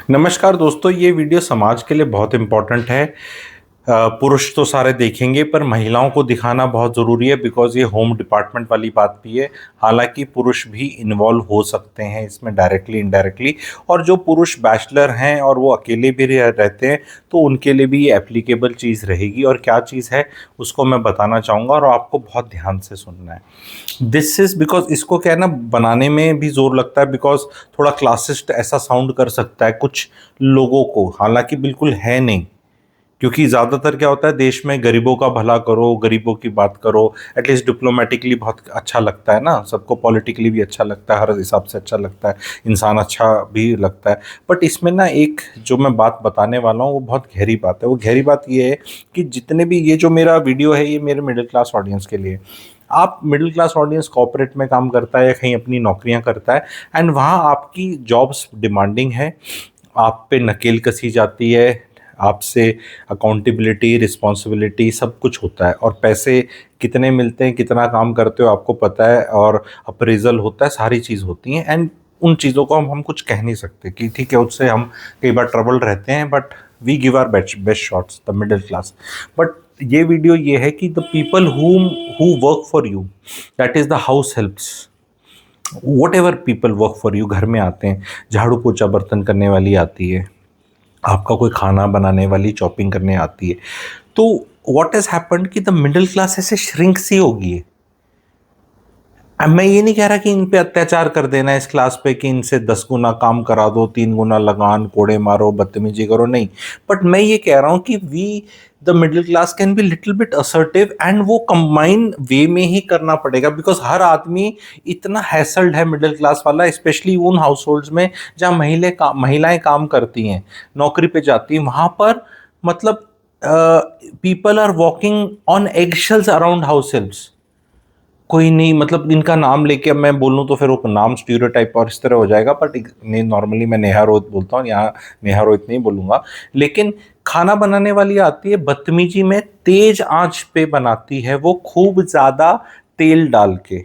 नमस्कार दोस्तों, ये वीडियो समाज के लिए बहुत इम्पोर्टेंट है। पुरुष तो सारे देखेंगे पर महिलाओं को दिखाना बहुत ज़रूरी है बिकॉज़ ये होम डिपार्टमेंट वाली बात भी है। हालांकि पुरुष भी इन्वॉल्व हो सकते हैं इसमें डायरेक्टली इनडायरेक्टली, और जो पुरुष बैचलर हैं और वो अकेले भी रहते हैं तो उनके लिए भी ये एप्लीकेबल चीज़ रहेगी। और क्या चीज़ है उसको मैं बताना चाहूँगा और आपको बहुत ध्यान से सुनना है। दिस इज़ बिकॉज इसको क्या है ना, बनाने में भी जोर लगता है बिकॉज थोड़ा क्लासिस्ट ऐसा साउंड कर सकता है कुछ लोगों को, हालांकि बिल्कुल है नहीं। क्योंकि ज़्यादातर क्या होता है, देश में गरीबों का भला करो, गरीबों की बात करो, एटलीस्ट डिप्लोमेटिकली बहुत अच्छा लगता है ना, सबको पॉलिटिकली भी अच्छा लगता है, हर हिसाब से अच्छा लगता है, इंसान अच्छा भी लगता है। बट इसमें ना एक जो मैं बात बताने वाला हूँ वो बहुत गहरी बात है। वो गहरी बात ये है कि जितने भी ये जो मेरा वीडियो है ये मेरे मिडिल क्लास ऑडियंस के लिए। आप मिडिल क्लास ऑडियंस कॉर्पोरेट में काम करता है या कहीं अपनी नौकरियां करता है, एंड वहाँ आपकी जॉब्स डिमांडिंग है, आप पे नकेल कसी जाती है, आपसे अकाउंटेबिलिटी रिस्पॉन्सिबिलिटी सब कुछ होता है, और पैसे कितने मिलते हैं, कितना काम करते हो आपको पता है, और अप्रेजल होता है, सारी चीज़ होती हैं। एंड उन चीज़ों को हम कुछ कह नहीं सकते कि ठीक है, उससे हम कई बार ट्रबल रहते हैं, but we give our best shots the middle class. But ये वीडियो ये है कि the people who work for you, that is the house helps, whatever people work for you, घर में आते हैं, झाड़ू पोछा बर्तन करने वाली आती है, आपका कोई खाना बनाने वाली चॉपिंग करने आती है, तो व्हाट हैज हैपेंड कि द मिडिल क्लास ऐसे श्रिंक सी होगी है। अब मैं ये नहीं कह रहा कि इन पे अत्याचार कर देना है इस क्लास पे, कि इनसे 10 गुना काम करा दो, 3 गुना लगान, कोड़े मारो, बदतमीजी करो, नहीं। बट मैं ये कह रहा हूँ कि we the middle class can be little bit assertive, and वो कंबाइन वे में ही करना पड़ेगा बिकॉज हर आदमी इतना हैसल्ड है मिडिल क्लास वाला, स्पेशली उन हाउस होल्ड्स में जहाँ महिलाएं काम करती हैं, नौकरी पे जाती हैं, वहाँ पर मतलब people are walking on eggshells around house helps. कोई नहीं, मतलब इनका नाम लेके अब मैं बोलूँ तो फिर वो नाम स्टीरियोटाइप और इस तरह हो जाएगा, बट नॉर्मली मैं नेहा रोहित बोलता हूँ, यहाँ नेहा रोहित नहीं बोलूँगा। लेकिन खाना बनाने वाली आती है, बदतमीजी में तेज आंच पे बनाती है वो, खूब ज़्यादा तेल डाल के।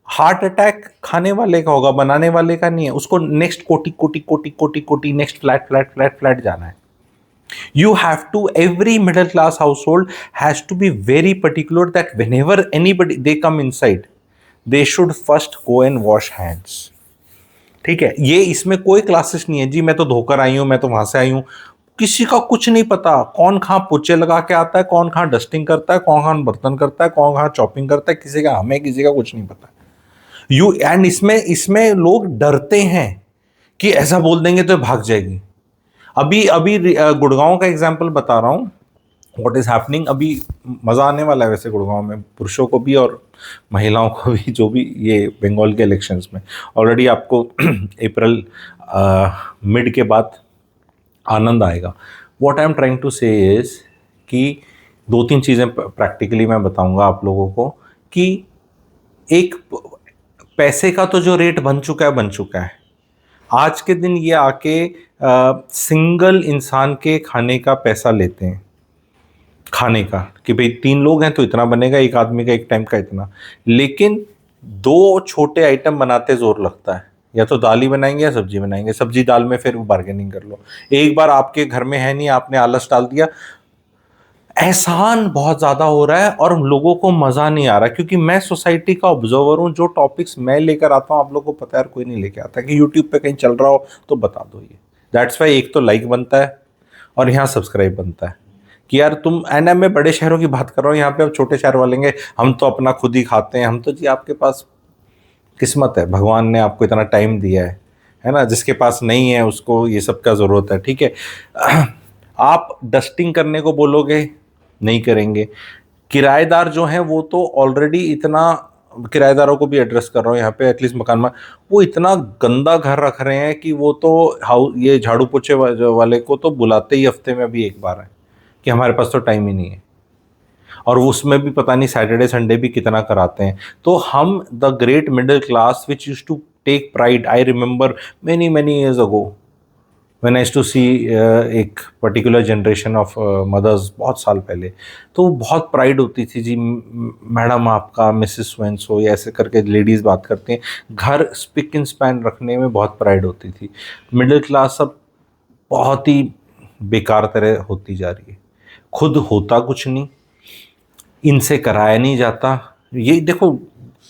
हार्ट अटैक खाने वाले का होगा, बनाने वाले का नहीं है। उसको नेक्स्ट कोटी कोटी कोटी कोटी कोटी, next flat flat flat flat जाना है। You have to, every middle class household has to be very particular that whenever anybody they come inside, they should first go and wash hands। ठीक है, ये इसमें कोई क्लासेस नहीं है जी, मैं तो धोकर आई हूं, मैं तो वहां से आई हूं। किसी का कुछ नहीं पता, कौन कहाँ पोछे लगा के आता है, कौन कहाँ डस्टिंग करता है, कौन कहाँ बर्तन करता है, कौन कहाँ चॉपिंग करता है, किसी का हमें किसी का कुछ नहीं पता। यू एंड इसमें इसमें लोग डरते हैं कि ऐसा बोल देंगे तो भाग जाएगी। अभी अभी गुड़गांव का एग्जाम्पल बता रहा हूँ, व्हाट इज़ हैपनिंग। अभी मज़ा आने वाला है वैसे गुड़गांव में, पुरुषों को भी और महिलाओं को भी, जो भी ये बंगाल के इलेक्शंस में ऑलरेडी आपको अप्रैल मिड के बाद आनंद आएगा। What I am trying to say is कि दो तीन चीज़ें प्रैक्टिकली मैं बताऊंगा आप लोगों को, कि एक पैसे का तो जो रेट बन चुका है बन चुका है। आज के दिन ये आके सिंगल इंसान के खाने का पैसा लेते हैं, खाने का, कि भाई 3 लोग हैं तो इतना बनेगा, एक आदमी का एक टाइम का इतना। लेकिन 2 छोटे आइटम बनाते जोर लगता है, या तो दाल ही बनाएंगे या सब्जी बनाएंगे, सब्जी दाल में फिर बार्गेनिंग कर लो। एक बार आपके घर में है नहीं, आपने आलस डाल दिया, एहसान बहुत ज़्यादा हो रहा है और लोगों को मज़ा नहीं आ रहा। क्योंकि मैं सोसाइटी का ऑब्जर्वर हूँ, जो टॉपिक्स मैं लेकर आता हूँ आप लोगों को पता है, यार कोई नहीं लेके आता, कि यूट्यूब पे कहीं चल रहा हो तो बता दो ये। दैट्स वाई एक तो लाइक बनता है और यहाँ सब्सक्राइब बनता है, कि यार तुम, एंड मैं बड़े शहरों की बात कर रहा हूँ, यहाँ पे अब छोटे शहर वालेंगे हम तो अपना खुद ही खाते हैं। हम तो जी, आपके पास किस्मत है, भगवान ने आपको इतना टाइम दिया है ना। जिसके पास नहीं है उसको ये सब का ज़रूरत है, ठीक है। आप डस्टिंग करने को बोलोगे, नहीं करेंगे। किराएदार जो हैं वो तो ऑलरेडी इतना, किराएदारों को भी एड्रेस कर रहा हूँ यहाँ पे, एटलीस्ट मकान में, वो इतना गंदा घर रख रहे हैं कि वो तो ये झाड़ू पोछे वाले को तो बुलाते ही हफ्ते में अभी एक बार है, कि हमारे पास तो टाइम ही नहीं है, और उसमें भी पता नहीं सैटरडे संडे भी कितना कराते हैं। तो हम the great middle class which use to take pride, I remember many many years ago when I used to see एक पर्टिकुलर जनरेशन ऑफ मदर्स, बहुत साल पहले, तो बहुत प्राइड होती थी जी, मैडम आपका मिसेस वेंस हो, या ऐसे करके लेडीज़ बात करते हैं, घर स्पिक इन स्पैन रखने में बहुत प्राइड होती थी। मिडिल क्लास अब बहुत ही बेकार तरह होती जा रही है। खुद होता कुछ नहीं, इनसे कराया नहीं जाता। ये देखो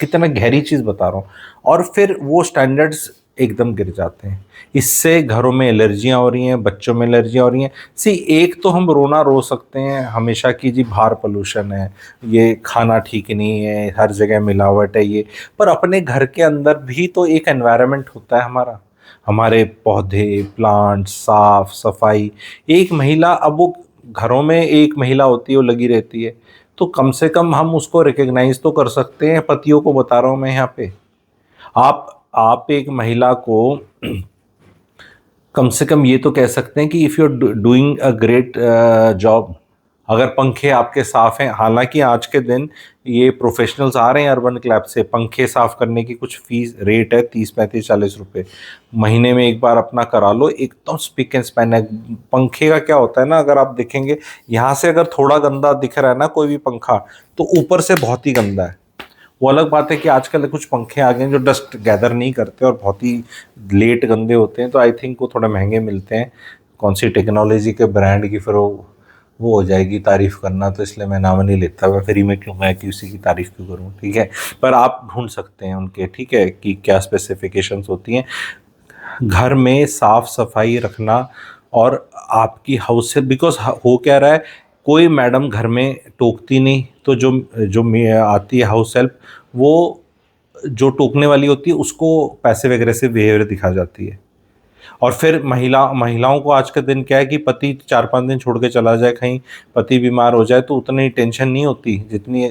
कितना गहरी चीज़ बता रहा हूँ। और फिर वो स्टैंडर्ड्स एकदम गिर जाते हैं। इससे घरों में एलर्जियाँ हो रही हैं, बच्चों में एलर्जियाँ हो रही हैं। सी एक तो हम रोना रो सकते हैं हमेशा कि जी बाहर पोल्यूशन है, ये खाना ठीक नहीं है, हर जगह मिलावट है ये, पर अपने घर के अंदर भी तो एक एनवायरनमेंट होता है हमारा, हमारे पौधे प्लांट साफ सफाई। एक महिला, अब वो घरों में एक महिला होती है वो लगी रहती है, तो कम से कम हम उसको रिकग्नाइज तो कर सकते हैं। पतियों को बता रहा हूं मैं यहाँ पे, आप एक महिला को कम से कम ये तो कह सकते हैं कि if you are doing a great job, अगर पंखे आपके साफ़ हैं, हालांकि आज के दिन ये प्रोफेशनल्स आ रहे हैं अर्बन क्लैब से, पंखे साफ़ करने की कुछ फीस रेट है 30-35-40 रुपए, महीने में एक बार अपना करा लो, एकदम स्पिक एंड स्पैन है। पंखे का क्या होता है ना, अगर आप देखेंगे यहाँ से अगर थोड़ा गंदा दिख रहा है ना कोई भी पंखा, तो ऊपर से बहुत ही गंदा है। वो अलग बात है कि आजकल कुछ पंखे आ गए हैं जो डस्ट गैदर नहीं करते और बहुत ही लेट गंदे होते हैं, तो आई थिंक वो थोड़े महंगे मिलते हैं। कौन सी टेक्नोलॉजी के ब्रांड की फिर वो हो जाएगी तारीफ़ करना, तो इसलिए मैं नाम नहीं लेता। मैं फ्री में क्यों, मैं किसी की तारीफ़ क्यों करूँ, ठीक है। पर आप ढूंढ सकते हैं उनके, ठीक है, कि क्या स्पेसिफिकेशंस होती हैं। घर में साफ सफाई रखना और आपकी हाउस से, बिकॉज हो क्या रहा है, कोई मैडम घर में टोकती नहीं, तो जो जो आती है हाउस हेल्प, वो जो टोकने वाली होती है उसको पैसे वगैरह से बिहेवियर दिखा जाती है। और फिर महिलाओं को आज के दिन क्या है कि पति 4-5 दिन छोड़ के चला जाए कहीं, पति बीमार हो जाए, तो उतनी टेंशन नहीं होती जितनी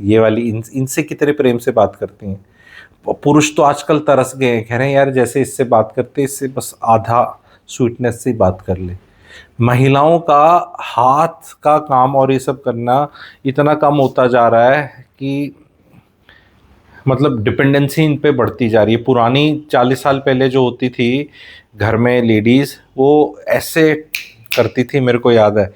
ये वाली इनसे कितने प्रेम से बात करती हैं। पुरुष तो आजकल तरस गए हैं, कह रहे हैं यार जैसे इससे बात करते इससे बस आधा स्वीटनेस से बात कर ले। महिलाओं का हाथ का काम और ये सब करना इतना कम होता जा रहा है कि मतलब डिपेंडेंसी इन पे बढ़ती जा रही है। पुरानी 40 साल पहले जो होती थी घर में लेडीज़, वो ऐसे करती थी, मेरे को याद है,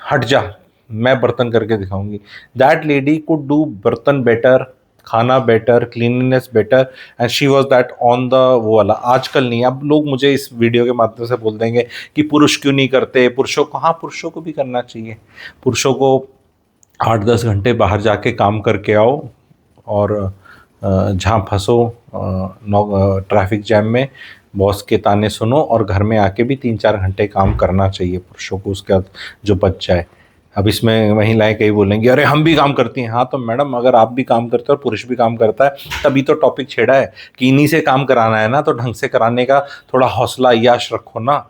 हट जा मैं बर्तन करके दिखाऊंगी। दैट लेडी कुड डू बर्तन बेटर, खाना better, cleanliness better, and she was that on the वो वाला। आजकल नहीं। अब लोग मुझे इस वीडियो के माध्यम से बोल देंगे कि पुरुष क्यों नहीं करते, पुरुषों को, हाँ पुरुषों को भी करना चाहिए। पुरुषों को 8-10 घंटे बाहर जाके काम करके आओ, और जहाँ फंसो ट्रैफिक जैम में, बॉस के ताने सुनो, और घर में आके भी 3-4 घंटे काम करना चाहिए पुरुषों को, उसके बाद जो बच जाए। अब इसमें महिलाएं कई बोलेंगी अरे हम भी काम करती हैं। हाँ तो मैडम, अगर आप भी काम करते हो और पुरुष भी काम करता है, तभी तो टॉपिक छेड़ा है कि इन्हीं से काम कराना है ना, तो ढंग से कराने का थोड़ा हौसला यश रखो ना।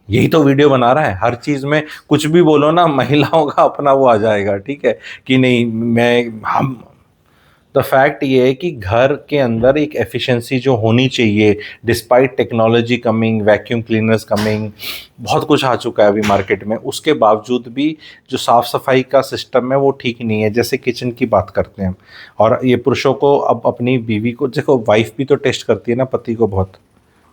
यही तो वीडियो बना रहा है। हर चीज़ में कुछ भी बोलो ना, महिलाओं का अपना वो आ जाएगा, ठीक है, कि नहीं मैं हम। द फैक्ट ये है कि घर के अंदर एक एफिशिएंसी जो होनी चाहिए, despite technology coming, vacuum cleaners coming, बहुत कुछ आ चुका है अभी मार्केट में, उसके बावजूद भी जो साफ़ सफाई का सिस्टम है वो ठीक नहीं है। जैसे किचन की बात करते हैं हम, और ये पुरुषों को, अब अपनी बीवी को देखो, वाइफ भी तो टेस्ट करती है ना पति को बहुत,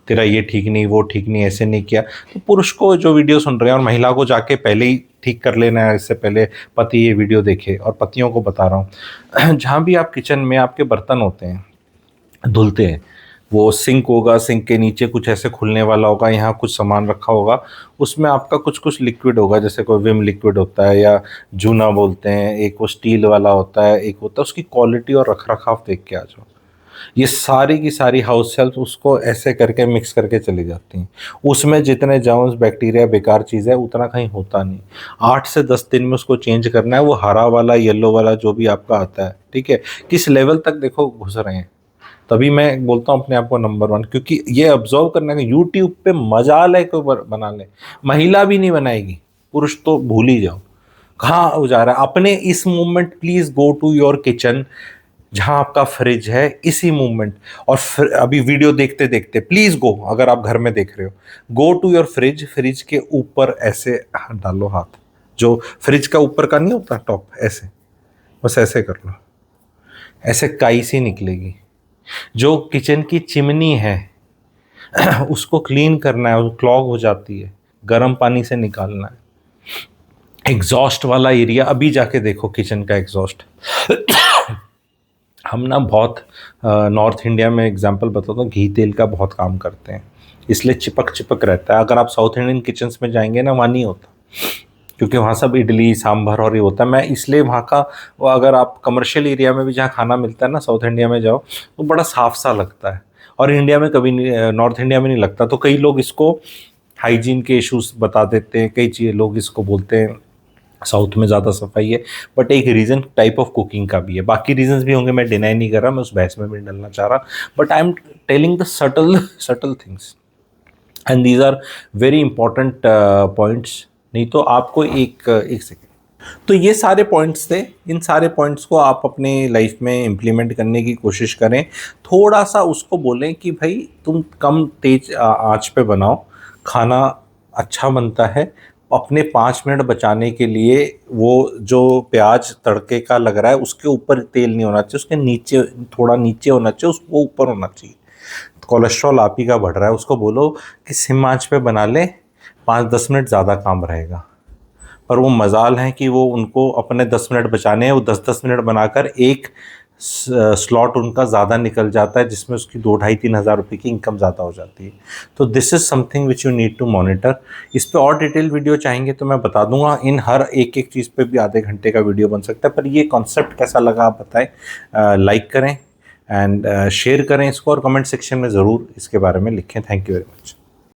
तेरा ये ठीक नहीं, वो ठीक नहीं, ऐसे नहीं किया। तो पुरुष को जो वीडियो सुन रहे हैं, और महिला को जाके पहले ही ठीक कर लेना है, इससे पहले पति ये वीडियो देखे। और पतियों को बता रहा हूँ, जहाँ भी आप किचन में आपके बर्तन होते हैं धुलते हैं, वो सिंक होगा, सिंक के नीचे कुछ ऐसे खुलने वाला होगा, यहाँ कुछ सामान रखा होगा, उसमें आपका कुछ कुछ लिक्विड होगा, जैसे कोई विम लिक्विड होता है या जूना बोलते हैं, एक वो स्टील वाला होता है, एक होता है, उसकी क्वालिटी और रख रखाव देख के आ जाओ। ये सारी की सारी हाउस हेल्प उसको ऐसे करके मिक्स करके चली जाती हैं। उसमें जितने जर्म्स बैक्टीरिया बेकार चीज़ है उतना कहीं होता नहीं। 8 से 10 दिन में उसको चेंज करना है। वो हरा वाला येलो वाला जो भी आपका आता है, ठीक है, किस लेवल तक देखो घुस रहे हैं। तभी मैं बोलता हूँ अपने आप को नंबर 1, क्योंकि ये ऑब्जर्व करने का यूट्यूब पे मजा ले कोई बना ले, महिला भी नहीं बनाएगी, पुरुष तो भूल ही जाओ। कहाँ हो जा रहा है अपने इस movement. Please go to your kitchen, जहां आपका फ्रिज है, इसी मूवमेंट। और अभी वीडियो देखते देखते प्लीज गो, अगर आप घर में देख रहे हो, go to your fridge, fridge के ऊपर ऐसे डालो हाथ, जो फ्रिज का ऊपर का नहीं होता टॉप, ऐसे बस ऐसे कर लो, ऐसे काई सी निकलेगी। जो किचन की चिमनी है उसको क्लीन करना है, वो क्लॉग हो जाती है, गर्म पानी से निकालना है। एग्जॉस्ट वाला एरिया, अभी जाके देखो किचन का एग्जॉस्ट। हम ना बहुत नॉर्थ इंडिया में एग्जांपल बताता हूँ, घी तेल का बहुत काम करते हैं। इसलिए चिपक चिपक रहता है। अगर आप साउथ इंडियन किचन्स में जाएंगे ना, वहाँ नहीं होता, क्योंकि वहाँ सब इडली सांभर और ये होता है। मैं इसलिए वहाँ का, वो अगर आप कमर्शियल एरिया में भी जहाँ खाना मिलता है ना, साउथ इंडिया में जाओ तो बड़ा साफ सा लगता है, और इंडिया में कभी नहीं, नॉर्थ इंडिया में नहीं लगता। तो कई लोग इसको हाइजीन के इश्यूज बता देते हैं, कई चीज़ लोग इसको बोलते हैं साउथ में ज़्यादा सफाई है, बट एक रीज़न टाइप ऑफ कुकिंग का भी है। बाकी रीजंस भी होंगे, मैं डिनाई नहीं कर रहा, मैं उस बहस में भी नहीं डलना चाह रहा, but I am telling the subtle subtle things, and these are very important points. नहीं तो आपको एक सेकेंड, तो ये सारे पॉइंट्स थे, इन सारे पॉइंट्स को आप अपने लाइफ में इम्प्लीमेंट करने की कोशिश करें। थोड़ा सा उसको बोलें कि भाई तुम कम तेज आंच पे बनाओ, खाना अच्छा बनता है। अपने 5 मिनट बचाने के लिए वो जो प्याज तड़के का लग रहा है उसके ऊपर तेल नहीं होना चाहिए, उसके नीचे, थोड़ा नीचे होना चाहिए, उसको ऊपर होना चाहिए। कोलेस्ट्रॉल आप ही का बढ़ रहा है, उसको बोलो कि सिम आंच पे बना ले, 5-10 मिनट ज़्यादा काम रहेगा। पर वो मजाल है कि वो उनको अपने 10 मिनट बचाने हैं, वो 10-10 मिनट बनाकर एक स्लॉट उनका ज़्यादा निकल जाता है, जिसमें उसकी 2-2,5-3 हज़ार रुपये की इनकम ज़्यादा हो जाती है। तो this is something which you need to monitor. इस पे और डिटेल वीडियो चाहेंगे तो मैं बता दूंगा, इन हर एक एक चीज़ पे भी आधे घंटे का वीडियो बन सकता है। पर ये कॉन्सेप्ट कैसा लगा आप बताएं, लाइक करें एंड शेयर करें इसको, और कमेंट सेक्शन में ज़रूर इसके बारे में लिखें। Thank you very much.